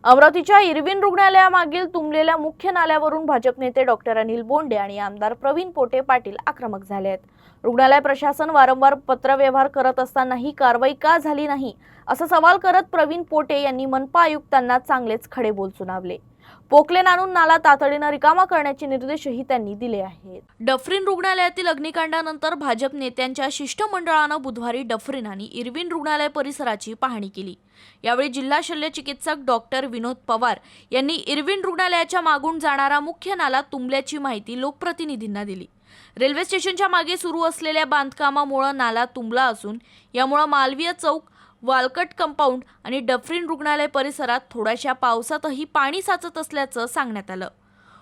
अमरावतीच्या इरविन रुग्णालयामागील तुंबलेल्या मुख्य नाल्यावरून भाजप नेते डॉक्टर अनिल बोंडे आणि आमदार प्रवीण पोटे पाटील आक्रमक झाले आहेत। रुग्णालय प्रशासन वारंवार पत्रव्यवहार करत असतानाही कारवाई का झाली नाही असा सवाल करत प्रवीण पोटे यांनी मनपा आयुक्तांना चांगलेच खडे बोल सुनावले। पोकलेन आणून नाला तातडीने रिकामा करण्याचे निर्देशही त्यांनी दिले आहेत। डफरीन रुग्णालयातील अग्निकांडानंतर भाजप नेत्यांच्या शिष्टमंडळाने बुधवारी डफरीन आणि इरविन रुग्णालय परिसराची पाहणी केली। यावेळी जिल्हा शल्य चिकित्सक डॉक्टर विनोद पवार यांनी इरविन रुग्णालयाच्या मागून जाणारा मुख्य नाला तुंबल्याची माहिती लोकप्रतिनिधींना दिली। रेल्वे स्टेशनच्या मागे सुरू असलेल्या बांधकामामुळे नाला तुंबला असून यामुळे मालवीय चौक, वालकट कंपाऊंड आणि डफरीन रुग्णालय परिसरात थोड्याशा पावसातही पाणी साचत असल्याचं सांगण्यात आलं।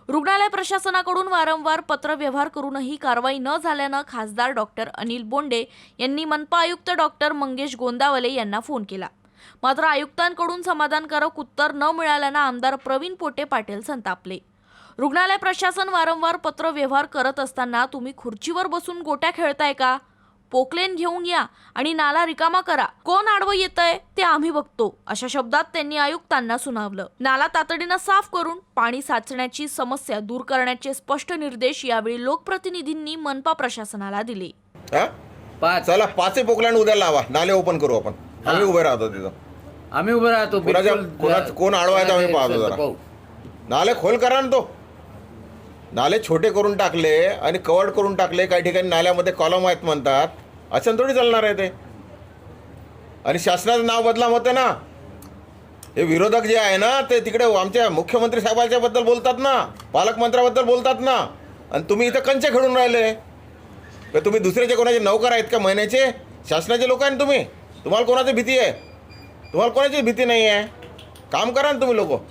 रुग्णालय प्रशासनाकडून वारंवार पत्रव्यवहार करूनही कारवाई न झाल्यानं खासदार डॉक्टर अनिल बोंडे यांनी मनपा आयुक्त डॉक्टर मंगेश गोंदावले यांना फोन केला। मात्र आयुक्तांकडून समाधानकारक उत्तर न मिळाल्यानं आमदार प्रवीण पोटे पाटील संतापले। रुग्णालय प्रशासन वारंवार पत्रव्यवहार करत असताना तुम्ही खुर्चीवर बसून गोट्या खेळताय का? पोकलेन घेऊन या आणि नाला रिकामा करा, कोण आडवं येतंय ते आम्ही बघतो, अशा शब्दात त्यांनी आयुक्तांना सुनावलं। नाला तातडीनं साफ करून पाणी साचण्याची समस्या दूर करण्याचे स्पष्ट निर्देश यावेळी लोकप्रतिनिधींनी मनपा प्रशासनाला दिले। चला 5 पोकलँड उद्या लावा, नाले ओपन करू आपण। आम्ही उभे राहतो तिथं, आम्ही उभे राहतो। कोण आडवा आहे आम्ही पाहतो जरा। नाले खोल करा ना, तो नाले छोटे करून टाकले आणि कवर्ड करून टाकले। काही ठिकाणी नाल्यामध्ये कॉलम आहेत म्हणतात, असं थोडी चालणार आहे ते। आणि शासनाचं नाव बदनाम होतं ना। हे विरोधक जे आहे ना ते तिकडे आमच्या मुख्यमंत्री साहेबांच्या बद्दल बोलतात ना, पालकमंत्र्याबद्दल बोलतात ना, आणि तुम्ही इथं कंचे खेळून राहिले। तर तुम्ही दुसऱ्याचे कोणाचे नौकर आहेत का महिन्याचे? शासनाचे लोक आहे ना तुम्ही, तुम्हाला कोणाची भीती आहे? तुम्हाला कोणाची भीती नाही आहे? काम करा ना तुम्ही लोक।